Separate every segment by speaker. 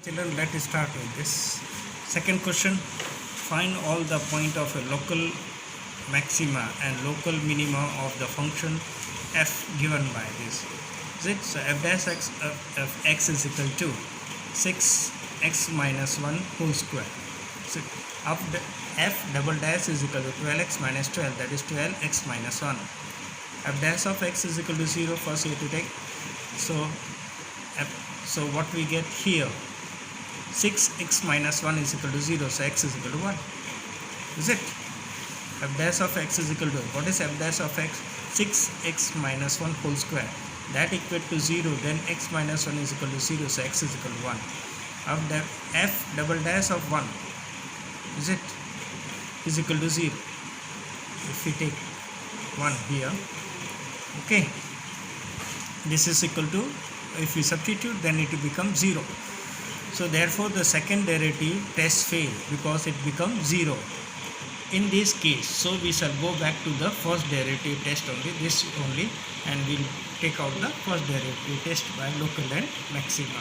Speaker 1: Children, let us start with this. Second question, find all the point of a local maxima and local minima of the function f given by this. Is it? So f dash x of x is equal to 6x minus 1 whole square. So f double dash is equal to 12x minus 12, that is 12x minus 1. F dash of x is equal to 0. First you have to take. So what we get here, 6x minus 1 is equal to 0, so x is equal to 1. Is it? F dash of x is equal to, what is f dash of x? 6x minus 1 whole square. That equate to 0, then x minus 1 is equal to 0, so x is equal to 1. F double dash of 1, is it? Is equal to 0. If we take 1 here, okay, this is equal to, if we substitute, then it will become 0. So therefore the second derivative test fail because it becomes 0 in this case. So we shall go back to the first derivative test only, this only, and we'll take out the first derivative test by local and maxima.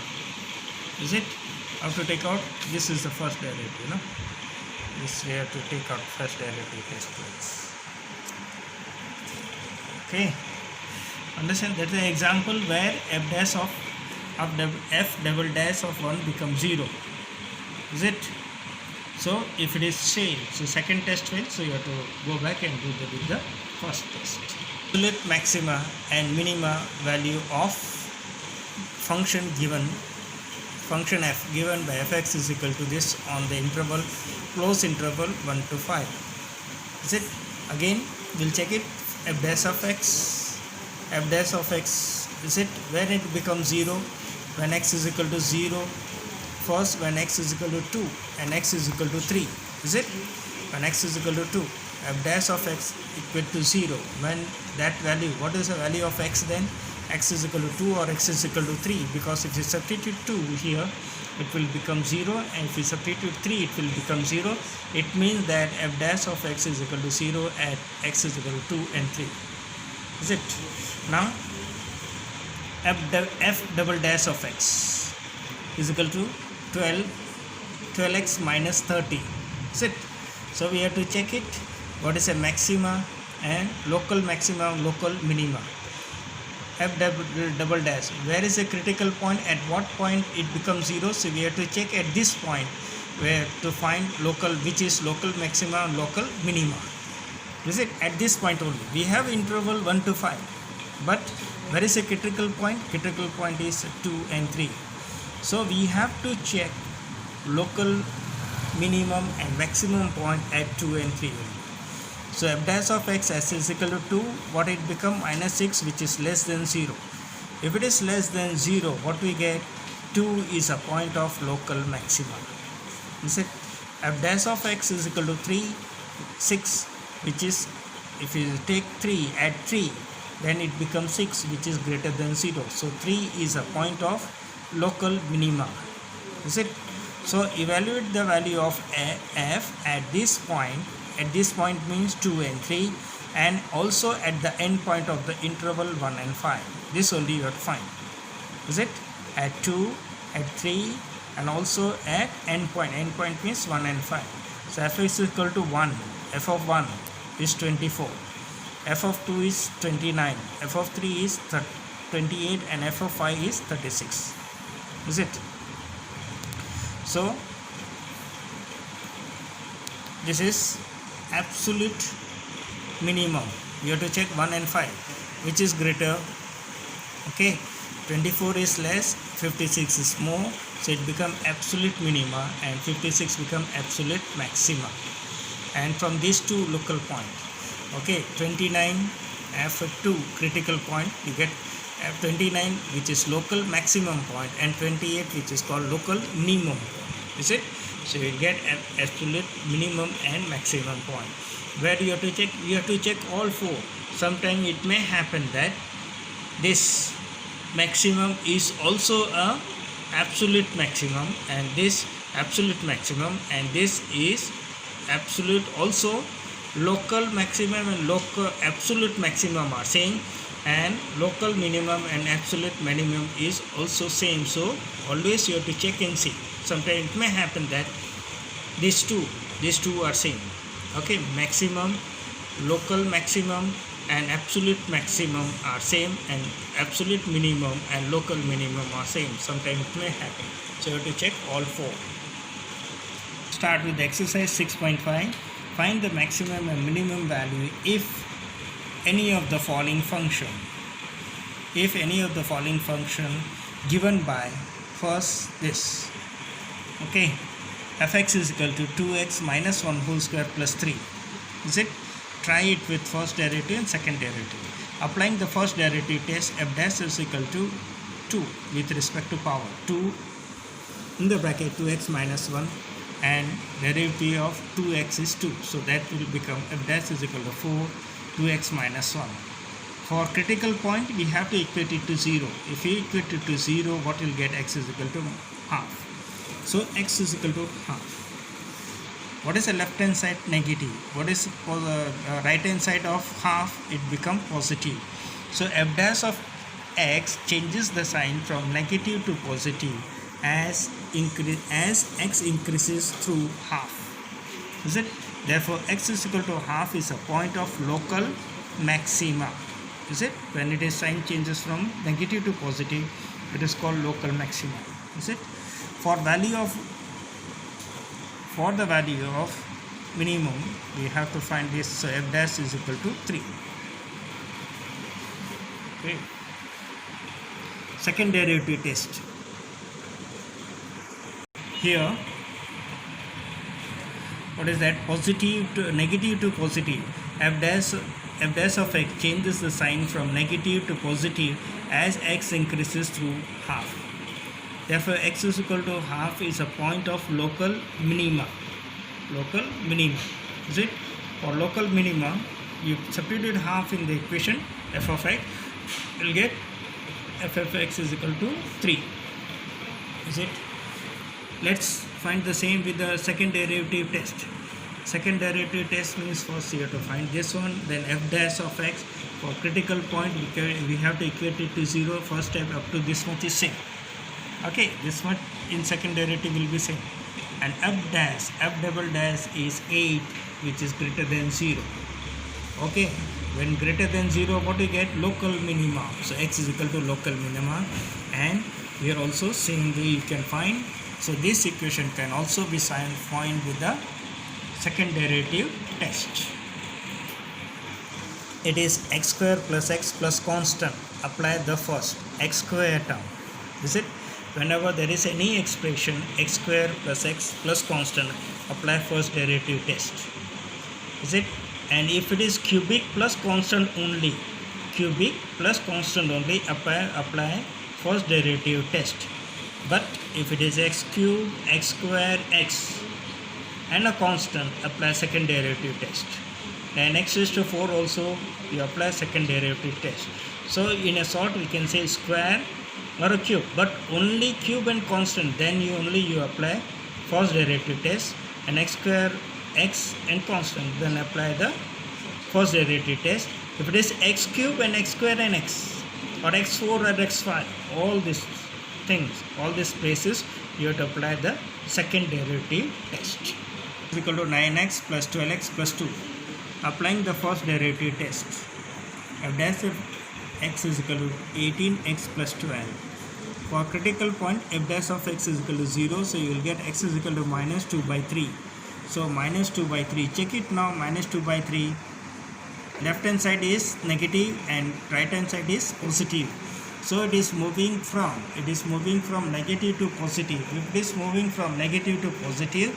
Speaker 1: Is it? How to take out? This is the first derivative, no? This we have to take out first derivative test place. Okay. Understand? That is an example where f dash of f double dash of 1 becomes 0. Is it? So if it is failed, so second test failed, so you have to go back and do the first test. Absolute maxima and minima value of function f given by fx is equal to this on the interval, close interval 1 to 5. Is it? Again we'll check it. F dash of x, is it? When it becomes 0, when x is equal to 0, first when x is equal to 2 and x is equal to 3, is it? When x is equal to 2, f dash of x equal to 0, when that value, what is the value of x then? X is equal to 2 or x is equal to 3, because if you substitute 2 here, it will become 0, and if you substitute 3, it will become 0. It means that f dash of x is equal to 0 at x is equal to 2 and 3. Is it? Now f double dash of x is equal to 12x minus 30. Is it? So we have to check it. What is a maxima and local maxima, local minima? F double dash. Where is a critical point? At what point it becomes 0? So we have to check at this point where to find local, which is local maxima and local minima. Is it? At this point only. We have interval 1 to 5. But where is a critical point? Critical point is 2 and 3. So we have to check local minimum and maximum point at 2 and 3. So f dash of x as is equal to 2, what it become? Minus 6, which is less than 0. If it is less than 0, what we get? 2 is a point of local maxima. Is it? F dash of x is equal to 3, 6, which is, if you take 3, add 3, then it becomes 6, which is greater than 0. So 3 is a point of local minima. Is it? So evaluate the value of f at this point. At this point means 2 and 3, and also at the end point of the interval 1 and 5. This only you have to find. Is it? At 2, at 3, and also at end point. End point means 1 and 5. So f is equal to 1. F of 1 is 24. F of 2 is 29. F of 3 is 28, and f of 5 is 36. Is it? So this is absolute minimum. You have to check 1 and 5, which is greater. Okay, 24 is less, 56 is more, so it become absolute minima, and 56 become absolute maxima. And from these two local point, okay, 29 f2 critical point, you get f29, which is local maximum point, and 28, which is called local minimum. Is it? So you get an absolute minimum and maximum point. Where do you have to check? You have to check all four. Sometimes it may happen that this maximum is also a absolute maximum, and this absolute maximum, and this is absolute also local maximum and local absolute maximum are same. and local minimum and absolute minimum is also same. So always you have to check and see. Sometimes it may happen that these two are same. Okay, maximum, local maximum and absolute maximum are same, and absolute minimum and local minimum are same. Sometimes it may happen, so you have to check all four. Start with exercise 6.5. Find the maximum and minimum value if any of the following function given by first this. Okay, fx is equal to 2x minus 1 whole square plus 3. Is it? Try it with first derivative and second derivative. Applying the first derivative test, f dash is equal to 2 with respect to power 2 in the bracket 2x minus 1, and derivative of 2x is 2, so that will become f dash is equal to 4 2x minus 1. For critical point we have to equate it to 0. If we equate it to 0, what will get? X is equal to half. So x is equal to half. What is the left hand side? Negative. What is right hand side of half? It become positive. So f dash of x changes the sign from negative to positive as x increases through half. Is it? Therefore x is equal to half is a point of local maxima. Is it? When it is sign changes from negative to positive, it is called local maxima. Is it? For the value of minimum, we have to find this. So f dash is equal to 3. Okay. Second derivative test. Here, what is that? Positive to negative to positive. F dash of x changes the sign from negative to positive as x increases through half. Therefore x is equal to half is a point of local minima. Is it? For local minima, you substitute half in the equation f of x, you will get f of x is equal to 3. Is it? Let's find the same with the second derivative test. Second derivative test means first you have to find this one, then f dash of x. For critical point we have to equate it to 0. First step up to this much is same. Okay, this much in second derivative will be same. And f double dash is 8, which is greater than 0. Okay, when greater than 0, what you get? Local minima. So x is equal to local minima, and here also same way you can find. So this equation can also be found with the second derivative test. It is x square plus x plus constant. Apply the first x square term. Is it? Whenever there is any expression x square plus x plus constant, apply first derivative test. Is it? And if it is cubic plus constant only, apply first derivative test. But if it is x cube, x square, x and a constant, apply second derivative test. And x raised to 4 also you apply second derivative test. So in a short we can say square or a cube, but only cube and constant, then you apply first derivative test, and x square, x and constant, then apply the first derivative test. If it is x cube and x square and x, or x4 or x5, all these things, all these places, you have to apply the second derivative test. Is equal to 9x plus 12x plus 2. Applying the first derivative test, f dash of x is equal to 18x plus 12. For critical point, f dash of x is equal to 0, so you will get x is equal to minus 2 by 3. So minus 2 by 3, check it now, minus 2 by 3, left hand side is negative and right hand side is positive. So it is moving from negative to positive. If it is moving from negative to positive,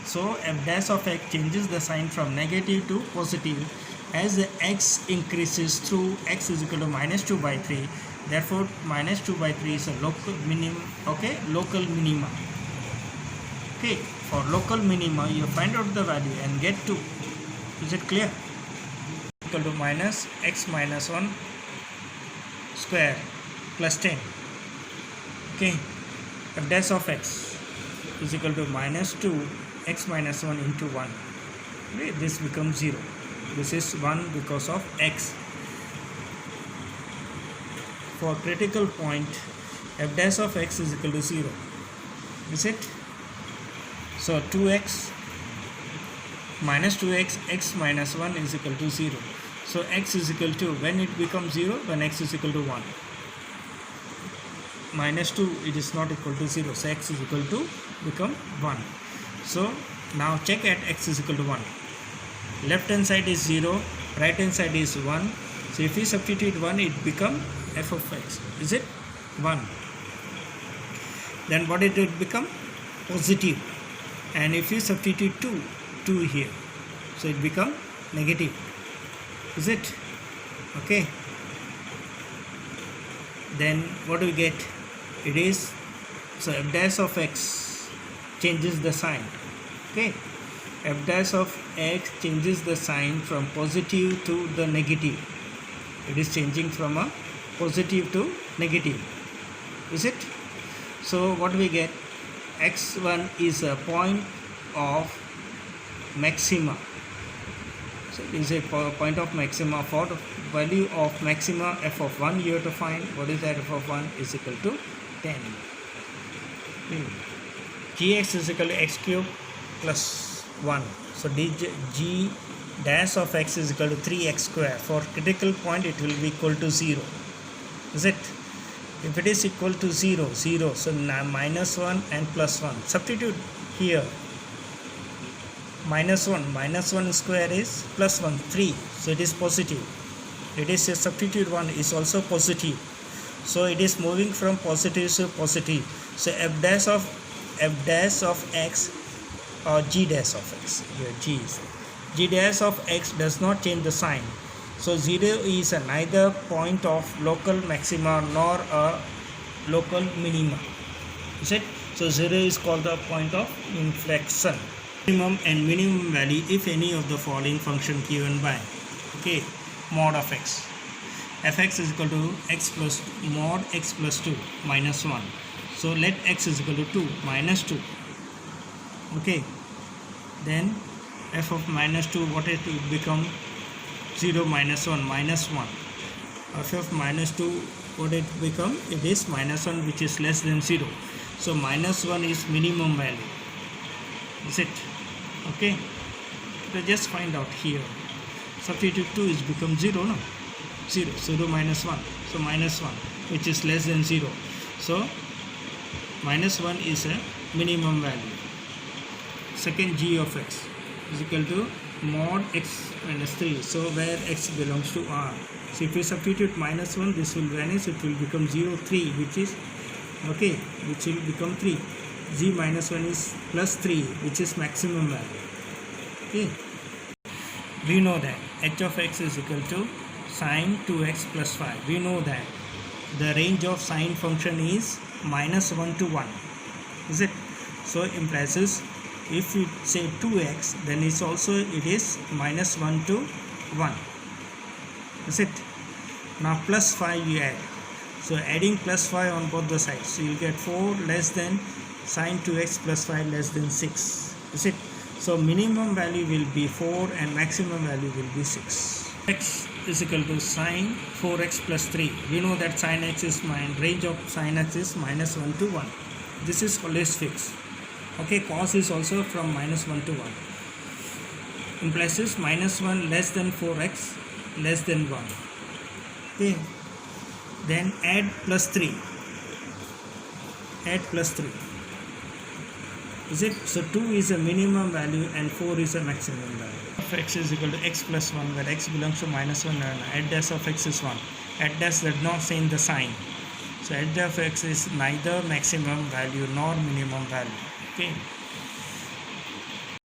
Speaker 1: so f dash of x changes the sign from negative to positive as the x increases through x is equal to minus 2 by 3. Therefore minus 2 by 3 is a local minimum. Okay, local minima. Okay, for local minima you find out the value and get 2. Is it clear? Equal to minus x minus 1 square plus 10. Okay, f dash of x is equal to minus 2 x minus 1 into 1. Okay, this becomes 0. This is 1 because of x. for critical point f dash of x is equal to 0. Is it? So 2x minus 2x, x minus 1 is equal to 0. So x is equal to, when it becomes 0, when x is equal to 1. Minus 2, it is not equal to 0. So x is equal to become 1. So now check at x is equal to 1. Left hand side is 0, right hand side is 1. So if we substitute 1, it become f of x. Is it? 1. Then what did it become? Positive. And if you substitute 2 here, so it become negative. Is it? Okay. Then what do we get? It is, so f dash of x changes the sign. Okay. F dash of x changes the sign from positive to the negative. It is changing from a positive to negative. Is it? So what we get? x1 is a point of maxima. So it is a point of maxima. For the value of maxima f of 1 you have to find. What is that? F of 1 is equal to 10. Gx is equal to x cube plus 1. So g dash of x is equal to 3x square. For critical point it will be equal to 0. Is it? If it is equal to 0, so minus 1 and plus 1. Substitute here. Minus 1 square is plus 1, 3. So it is positive. It is a substitute 1 is also positive. So it is moving from positive to positive. So f dash of x or g dash of x. Here g dash of x does not change the sign. So 0 is neither point of local maxima nor a local minima. Is it? So 0 is called the point of inflection. Maximum and minimum value if any of the following function given by, okay, mod of x. fx is equal to x plus mod x plus 2 minus 1. So let x is equal to 2 minus 2. Okay. Then f of minus 2, what it will become? 0 minus 1 minus 1. F of minus 2, what it become? It is minus 1, which is less than 0. So minus 1 is minimum value. Is it? Okay. So just find out here. Substitute 2 is become 0, no? 0 minus 1. So minus 1, which is less than 0. So minus 1 is a minimum value. Second, g of x is equal to mod x minus 3. So where x belongs to R. So if we substitute minus 1, this will vanish. It will become 0, 3, which is, okay, which will become 3. G minus 1 is plus 3, which is maximum value. Okay. We know that h of x is equal to sine 2x plus 5. We know that the range of sine function is minus 1 to 1. Is it? So implies if you say 2x, then it's also it is minus 1 to 1. Is it? Now plus 5 you add. So adding plus 5 on both the sides. So you get 4 less than sine 2x plus 5 less than 6. Is it? So minimum value will be 4 and maximum value will be 6. X is equal to sine 4x plus 3. We know that sine x is range of sine x is minus 1 to 1. This is always fixed. Okay, cos is also from minus 1 to 1. Implies is minus 1 less than 4x less than 1. Okay. Then add plus 3. Add plus 3. Is it? So 2 is a minimum value and 4 is a maximum value. Of x is equal to x plus 1, where x belongs to minus 1 and at dash of x is 1. At dash does not change the sign. So at dash of x is neither maximum value nor minimum value. Okay.